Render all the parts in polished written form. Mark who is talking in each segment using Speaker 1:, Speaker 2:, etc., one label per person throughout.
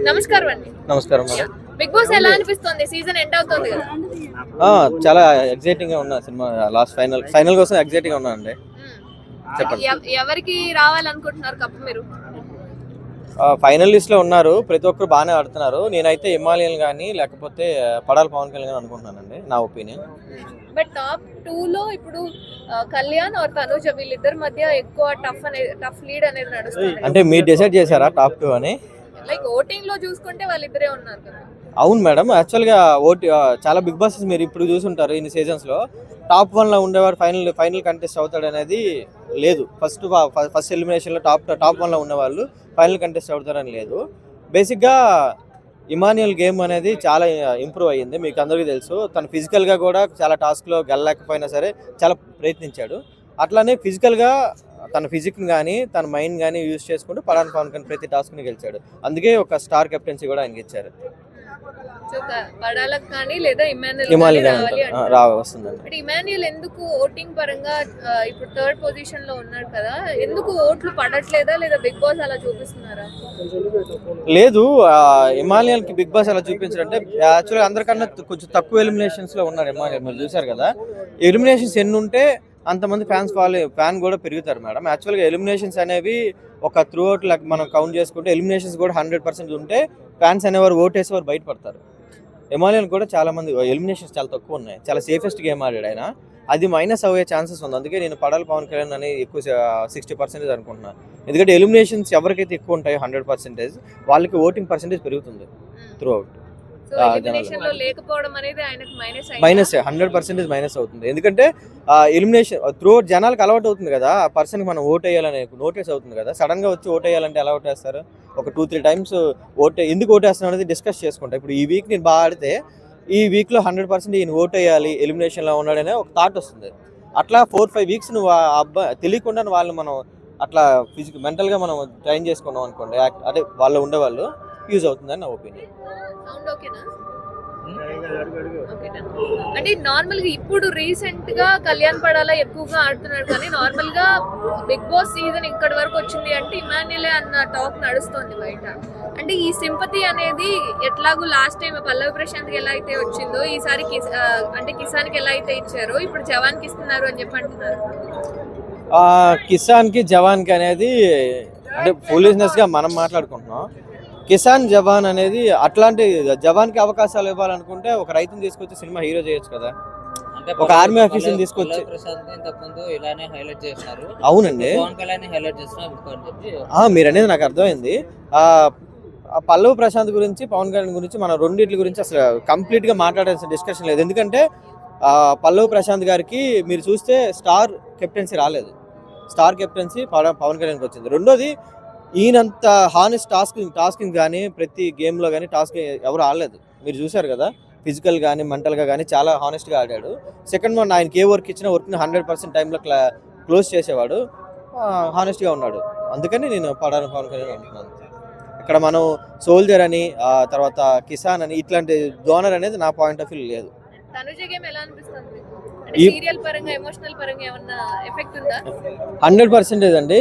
Speaker 1: నమస్కారం అండి.
Speaker 2: నమస్కారం మేడం.
Speaker 1: బిగ్ బాస్ ఎలా అనిపిస్తుంది? సీజన్ ఎండ్ అవుతుంది కదా.
Speaker 2: చాలా ఎగ్జైటింగ్ గా ఉన్న సినిమా. లాస్ట్ ఫైనల్ కోసం ఎగ్జైటింగ్ గా ఉన్నా అండి. చెప్పండి.
Speaker 1: ఎవరికి రావాలనుకుంటున్నారు కప్పు మీరు?
Speaker 2: ఫైనల్ లిస్ట్ లో ఉన్నారు, ప్రతి ఒక్కరు బాగానే ఆడుతున్నారు. నేనైతే హిమాలయన్ కానీ లేకపోతే పడాల పవన్ కళ్యాణ్ గాని అనుకుంటున్నానండి, నా ఒపీనియన్.
Speaker 1: బట్ టాప్ 2 లో ఇప్పుడు కళ్యాణ్ और తనుజ వీళ్ళిద్దరి మధ్య ఎక్కువ టఫ్ లీడ్ అనేది నడుస్తుంది.
Speaker 2: అంటే మీరు డిసైడ్ చేశారా టాప్ 2 అని?
Speaker 1: లైక్ ఓటింగ్ లో చూసుకుంటే వాళ్ళిద్దరే ఉన్నారు కదా.
Speaker 2: అవును మేడం, యాక్చువల్గా చాలా బిగ్ బాసెస్ మీరు ఇప్పుడు చూసుంటారు ఇన్ని సీజన్స్ లో. టాప్ 1 లో ఉండేవాడు ఫైనల్ కంటెస్ట్ అవుతాడు అనేది లేదు. ఫస్ట్ ఎలిమినేషన్ లో టాప్ 1 లో ఉన్నవాళ్ళు ఫైనల్ కంటెస్ట్ అవుతారని లేదు. బేసిక్గా ఇమాన్యుయల్ గేమ్ అనేది చాలా ఇంప్రూవ్ అయ్యింది, మీకు అందరికీ తెలుసు. తను ఫిజికల్గా కూడా చాలా టాస్క్లో గెలలేకపోయినా సరే చాలా ప్రయత్నించాడు. అట్లానే ఫిజికల్గా తన ఫిజిక్ని కానీ తన మైండ్ కానీ యూజ్ చేసుకుంటూ పవన్ కళ్యాణ్ ప్రతి టాస్క్ని గెలిచాడు. అందుకే ఒక స్టార్ కెప్టెన్సీ కూడా ఆయనకి ఇచ్చారు.
Speaker 1: పడాలకు కానీ లేదా
Speaker 2: వస్తుందండి.
Speaker 1: ఇమాన్యుయల్ ఎందుకు ఓటింగ్ పరంగా ఇప్పుడు థర్డ్ పొజిషన్ లో ఉన్నాడు కదా, ఎందుకు ఓట్లు పడట్లేదా లేదా బిగ్ బాస్ అలా చూపిస్తున్నారా?
Speaker 2: లేదు, ఇమాన్యుయల్ కి బిగ్ బాస్ అలా చూపించారంటే యాక్చువల్గా అందరికన్నా కొంచెం తక్కువ ఎలిమినేషన్స్ లో ఉన్నాడు ఇమాన్యుయల్. మీరు చూసారు కదా, ఎలిమినేషన్స్ ఎన్ని ఉంటే అంతమంది ఫ్యాన్ కూడా పెరుగుతారు మేడం. యాక్చువల్గా ఎలిమినేషన్స్ అనేవి ఒక త్రూ అవుట్ మనం కౌంట్ చేసుకుంటే ఎలిమినేషన్స్ కూడా 100% ఉంటే ఫ్యాన్స్ అనేవారు ఓటేసేవారు బయటపడతారు. ఇమాన్యుయల్ కూడా చాలా మంది ఎలిమినేషన్స్ చాలా తక్కువ ఉన్నాయి, చాలా సేఫెస్ట్ గేమ్ ఆడాడు ఆయన. అది మైనస్ అయ్యే ఛాన్సెస్ ఉంది. అందుకే నేను పడాల పవన్ కళ్యాణ్ అని ఎక్కువ 60% అనుకుంటున్నాను. ఎందుకంటే ఎలిమినేషన్స్ ఎవరికైతే ఎక్కువ ఉంటాయో 100% వాళ్ళకి ఓటింగ్ పర్సెంటేజ్ పెరుగుతుంది త్రూ అవుట్. మైనస్ 100% మైనస్ అవుతుంది. ఎందుకంటే ఎలిమినేషన్ త్రూ అవుట్ జనాలకు అలవాటు అవుతుంది కదా, ఆ పర్సన్కి మనం ఓట్ వేయాలని నోటీస్ అవుతుంది కదా. సడన్ గా వచ్చి ఓట్ వేయాలంటే ఎలా ఓటేస్తారు? ఒక 2-3 టైమ్స్ ఎందుకు ఓటేస్తాను అనేది డిస్కస్ చేసుకుంటా. ఇప్పుడు ఈ వీక్ నేను బాగా ఆడితే ఈ వీక్లో 100% ఈయన ఓట్ వేయాలి, ఎలిమినేషన్లో ఉన్నాడనే ఒక థాట్ వస్తుంది. అట్లా 4-5 వీక్స్ నువ్వు ఆ అబ్బాయి తెలియకుండా వాళ్ళు మనం అట్లా మెంటల్గా మనం ట్రైన్ చేసుకున్నాం అనుకోండి, అదే వాళ్ళు ఉండేవాళ్ళు యూజ్ అవుతుందని నా ఒపీనియన్.
Speaker 1: అంటే నార్మల్ గా ఇప్పుడు రీసెంట్ గా కళ్యాణ్ పడాలా ఎక్కువగా ఆడుతున్నాడు, కానీ నార్మల్ గా బిగ్ బాస్ సీజన్ ఇక్కడి వరకు వచ్చింది అంటే ఇమాన్యుయలే అన్న టాక్ నడుస్తుంది బయట. అంటే ఈ సింపతి అనేది ఎట్లాగూ లాస్ట్ టైం పల్లవి ప్రశాంత్ కి ఎలా అయితే వచ్చిందో ఈసారి అంటే కిసాన్ కి ఎలా అయితే ఇచ్చారో ఇప్పుడు జవాన్ కి ఇస్తున్నారు అని చెప్పి అంటున్నారు.
Speaker 2: కిసాన్ కి జవాన్ కి అనేది అంటే ఫూలిష్నెస్ గా మనం మాట్లాడుకుంటున్నాం. కిసాన్ జవాన్ అనేది అట్లాంటి జవాన్కి అవకాశాలు ఇవ్వాలనుకుంటే ఒక రైతుని తీసుకొచ్చి సినిమా హీరో చేయొచ్చు కదా, ఒక ఆర్మీ ఆఫీసర్ తీసుకొచ్చి. అవునండి, మీరు అనేది నాకు అర్థమైంది. పల్లవి ప్రశాంత్ గురించి పవన్ కళ్యాణ్ గురించి మనం రెండింటి గురించి అసలు కంప్లీట్ గా మాట్లాడాల్సిన డిస్కషన్ లేదు. ఎందుకంటే పల్లవి ప్రశాంత్ గారికి మీరు చూస్తే స్టార్ కెప్టెన్సీ రాలేదు, స్టార్ కెప్టెన్సీ పవన్ కళ్యాణ్కి వచ్చింది. రెండోది ఈయనంత హానెస్ట్ టాస్కింగ్ కానీ ప్రతి గేమ్లో కానీ టాస్క్ ఎవరు ఆడలేదు, మీరు చూశారు కదా. ఫిజికల్ కానీ మెంటల్గా కానీ చాలా హానెస్ట్గా ఆడాడు. సెకండ్ వన్ ఆయనకి ఏ వర్క్ ఇచ్చినా వర్క్ని 100% టైంలో క్లోజ్ చేసేవాడు, హానెస్ట్గా ఉన్నాడు. అందుకని నేను పడాల పవన్ కళ్యాణ్ అనుకున్నాను. ఇక్కడ మనం సోల్జర్ అని తర్వాత కిసాన్ అని ఇట్లాంటి జోనర్ అనేది నా పాయింట్ ఆఫ్ వ్యూ లేదు. 100% అండి,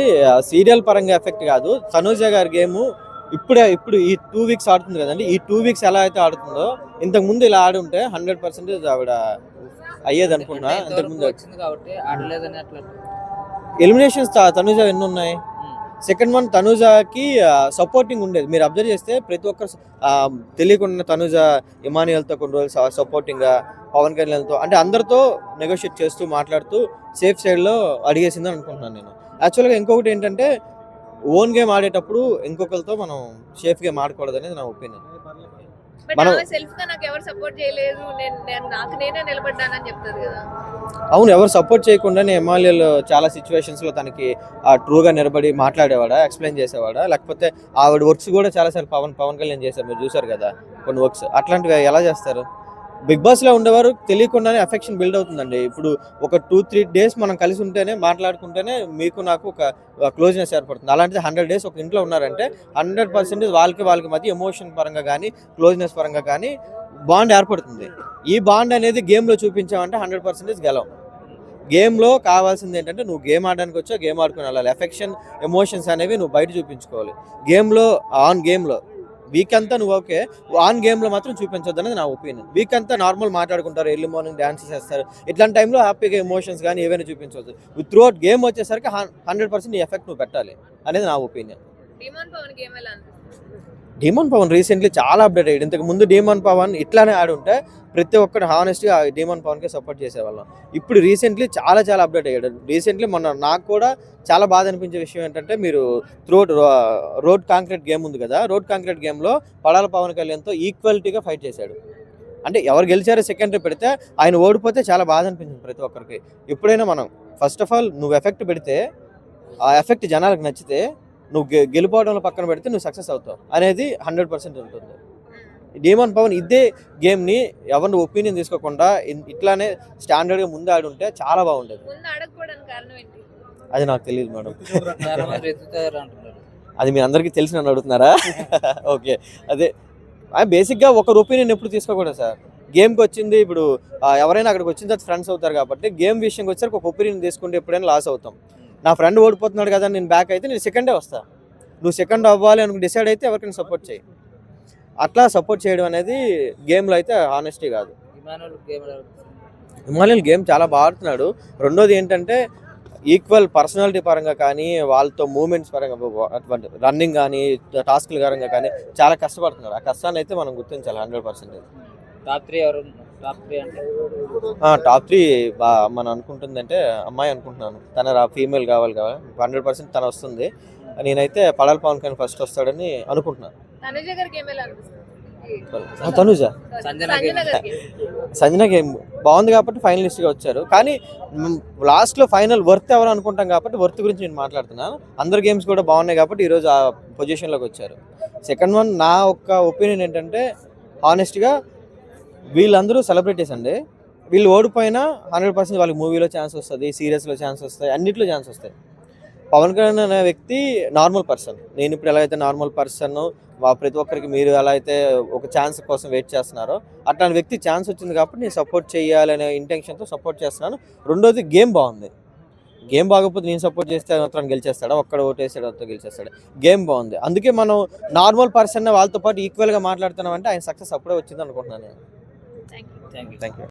Speaker 2: సీరియల్ పరంగా ఎఫెక్ట్ కాదు. తనూజ గారి గేమ్ ఇప్పుడు ఈ 2 వీక్స్ ఆడుతుంది కదండి, ఈ 2 వీక్స్ ఎలా అయితే ఆడుతుందో ఇంతకు ముందు ఇలా ఆడి ఉంటే 100% ఆవిడ అయ్యేది అనుకున్నా. ఇంతకుముందు ఎలిమినేషన్స్ తనూజ ఎన్ని ఉన్నాయి? సెకండ్ వన్ తనూజకి సపోర్టింగ్ ఉండేది. మీరు అబ్జర్వ్ చేస్తే ప్రతి ఒక్కరు తెలియకుండా తనూజ ఇమాన్యుయల్తో కొన్ని రోజులు సపోర్టింగ్గా, పవన్ కళ్యాణ్తో అంటే అందరితో నెగోషియేట్ చేస్తూ మాట్లాడుతూ సేఫ్ సైడ్లో అడిగేసిందని అనుకుంటున్నాను నేను. యాక్చువల్గా ఇంకొకటి ఏంటంటే ఓన్ గేమ్ ఆడేటప్పుడు ఇంకొకరితో మనం సేఫ్ గేమ్ ఆడకూడదు అనేది నా ఒపీనియన్. అవును, ఎవరు సపోర్ట్ చేయకుండానే ఎమ్మెల్యేలు చాలా సిచ్యువేషన్స్ లో తనకి ట్రూగా నిలబడి మాట్లాడేవాడా, ఎక్స్ప్లెయిన్ చేసేవాడా? లేకపోతే ఆవిడ వర్క్స్ కూడా చాలాసార్లు పవన్ కళ్యాణ్ చేశారు, మీరు చూసారు కదా కొన్ని వర్క్స్. అట్లాంటివి ఎలా చేస్తారు? బిగ్ బాస్ లో ఉండేవారు తెలియకుండానే అఫెక్షన్ బిల్డ్ అవుతుందండి. ఇప్పుడు ఒక 2-3 డేస్ మనం కలిసి ఉంటేనే మాట్లాడుకుంటేనే మీకు నాకు ఒక క్లోజ్నెస్ ఏర్పడుతుంది. అలాంటిది 100 డేస్ ఒక ఇంట్లో ఉన్నారంటే 100% వాళ్ళకి మధ్య ఎమోషన్ పరంగా కానీ క్లోజ్నెస్ పరంగా కానీ బాండ్ ఏర్పడుతుంది. ఈ బాండ్ అనేది గేమ్లో చూపించామంటే 100% గెలవం. గేమ్లో కావాల్సింది ఏంటంటే నువ్వు గేమ్ ఆడడానికి వచ్చా, గేమ్ ఆడుకుని వెళ్ళాలి. ఎఫెక్షన్ ఎమోషన్స్ అనేవి నువ్వు బయట చూపించుకోవాలి. గేమ్లో వీక్ అంతా నువ్వు ఓకే, ఆన్ గేమ్లో మాత్రం చూపించొద్దు అనేది నా ఒపీనియన్. వీక్ అంతా నార్మల్ మాట్లాడుకుంటారు, ఎర్లీ మార్నింగ్ డ్యాన్స్ చేస్తారు, ఇట్లాంటి టైంలో హ్యాపీగా ఎమోషన్స్ కానీ ఏవైనా చూపించవచ్చు. త్రూ అవుట్ గేమ్ వచ్చేసరికి 100% నీ ఎఫెక్ట్ నువ్వు పెట్టాలి అనేది నా ఒపీనియన్.
Speaker 1: డిమాండ్ పవన్ గేమ్ ఎలా అనిపిస్తుంది?
Speaker 2: డీమన్ పవన్ రీసెంట్లీ చాలా అప్డేట్ అయ్యాడు. ఇంతకు ముందు డీమన్ పవన్ ఇట్లానే ఆడుంటే ప్రతి ఒక్కరు హానెస్ట్గా డీమన్ పవన్కే సపోర్ట్ చేసేవాళ్ళం. ఇప్పుడు రీసెంట్లీ చాలా అప్డేట్ అయ్యాడు. రీసెంట్లీ మొన్న నాకు కూడా చాలా బాధ అనిపించే విషయం ఏంటంటే, మీరు త్రూఅవుట్ రోడ్ కాంక్రీట్ గేమ్ ఉంది కదా, రోడ్ కాంక్రీట్ గేమ్లో పడాల పవన్ కళ్యాణ్తో ఈక్వాలిటీగా ఫైట్ చేశాడు. అంటే ఎవరు గెలిచారో సెకండరీ పెడితే ఆయన ఓడిపోతే చాలా బాధ అనిపించింది ప్రతి ఒక్కరికి. ఎప్పుడైనా మనం ఫస్ట్ ఆఫ్ ఆల్ నువ్వు ఎఫెక్ట్ పెడితే ఆ ఎఫెక్ట్ జనాలకు నచ్చితే నువ్వు గెలిపోవడంలో పక్కన పెడితే నువ్వు సక్సెస్ అవుతావు అనేది 100% ఉంటుంది. డీమన్ పవన్ ఇదే గేమ్ని ఎవరిని ఒపీనియన్ తీసుకోకుండా ఇట్లానే స్టాండర్డ్గా ముందు ఆడి ఉంటే చాలా బాగుండేది.
Speaker 1: ముందు అడగకపోవడానికి కారణం ఏంటి?
Speaker 2: అది నాకు తెలియదు మేడం.
Speaker 3: చాలా మంది ఎత్తుతారు అంటున్నారు.
Speaker 2: అది మీ అందరికీ తెలిసి నన్ను అడుగుతున్నారా? ఓకే, అదే బేసిక్గా ఒకరు ఒపీనియన్ ఎప్పుడు తీసుకోకూడదు సార్. గేమ్కి వచ్చింది ఇప్పుడు ఎవరైనా అక్కడికి వచ్చిన తర్వాత ఫ్రెండ్స్ అవుతారు కాబట్టి గేమ్ విషయంకి వచ్చేసరికి ఒక ఒపీనియన్ తీసుకుంటే ఎప్పుడైనా లాస్ అవుతాం. నా ఫ్రెండ్ ఓడిపోతున్నాడు కదా నేను బ్యాక్ అయితే నేను సెకండే వస్తా. నువ్వు సెకండ్ అవ్వాలి అని డిసైడ్ అయితే ఎవరికైనా సపోర్ట్ చేయి. అట్లా సపోర్ట్ చేయడం అనేది గేమ్లో అయితే హానెస్టీ కాదు. హిమాలయన్ గేమ్ చాలా బాగా ఆడుతున్నాడు. రెండోది ఏంటంటే ఈక్వల్ పర్సనాలిటీ పరంగా కానీ వాళ్ళతో మూమెంట్స్ పరంగా రన్నింగ్ కానీ టాస్క్ల పరంగా కానీ చాలా కష్టపడుతున్నాడు. ఆ కష్టాన్ని అయితే మనం గుర్తించాలి 100%.
Speaker 3: టాప్ 3 ఎవరు? టాప్ 3 అంటే
Speaker 2: టాప్ 3 మనం అనుకుంటుందంటే అమ్మాయి అనుకుంటున్నాను. తన ఫీమేల్ కావాలి 100% తను వస్తుంది. నేనైతే పడాల పవన్ కళ్యాణ్ ఫస్ట్ వస్తాడని అనుకుంటున్నాను.
Speaker 1: తనుజ గారి గేమ్ ఎలా అనిపిస్తుంది?
Speaker 2: తనుజ సంజన గేమ్ బాగుంది కాబట్టి ఫైనలిస్ట్గా వచ్చారు. కానీ లాస్ట్లో ఫైనల్ వర్త్ ఎవరు అనుకుంటాం కాబట్టి వర్త్ గురించి నేను మాట్లాడుతున్నాను. అందరు గేమ్స్ కూడా బాగున్నాయి కాబట్టి ఈరోజు ఆ పొజిషన్లోకి వచ్చారు. సెకండ్ వన్ నా ఒక్క ఒపీనియన్ ఏంటంటే హానెస్ట్గా వీళ్ళందరూ సెలబ్రిటీస్ అండి. వీళ్ళు ఓడిపోయినా 100% వాళ్ళకి మూవీలో ఛాన్స్ వస్తుంది, సీరియల్స్లో ఛాన్స్ వస్తాయి, అన్నిట్లో ఛాన్స్ వస్తాయి. పవన్ కళ్యాణ్ అనే వ్యక్తి నార్మల్ పర్సన్. నేను ఇప్పుడు ఎలా అయితే నార్మల్ పర్సన్, ప్రతి ఒక్కరికి మీరు ఎలా అయితే ఒక ఛాన్స్ కోసం వెయిట్ చేస్తున్నారో అట్లాంటి వ్యక్తి ఛాన్స్ వచ్చింది కాబట్టి నేను సపోర్ట్ చేయాలనే ఇంటెన్షన్తో సపోర్ట్ చేస్తున్నాను. రెండోది గేమ్ బాగుంది. గేమ్ బాగోకపోతే నేను సపోర్ట్ చేస్తే అతను గెలిచేస్తాడా? ఒక్కడ ఓటేసాడు అతను గెలిచేస్తాడు. గేమ్ బాగుంది, అందుకే మనం నార్మల్ పర్సన్ వాళ్ళతో పాటు ఈక్వల్గా మాట్లాడుతున్నాం అంటే ఆయన సక్సెస్ అప్పుడే వచ్చింది అనుకుంటున్నాను నేను.
Speaker 1: Thank you.
Speaker 3: Thank you.
Speaker 2: Thank you.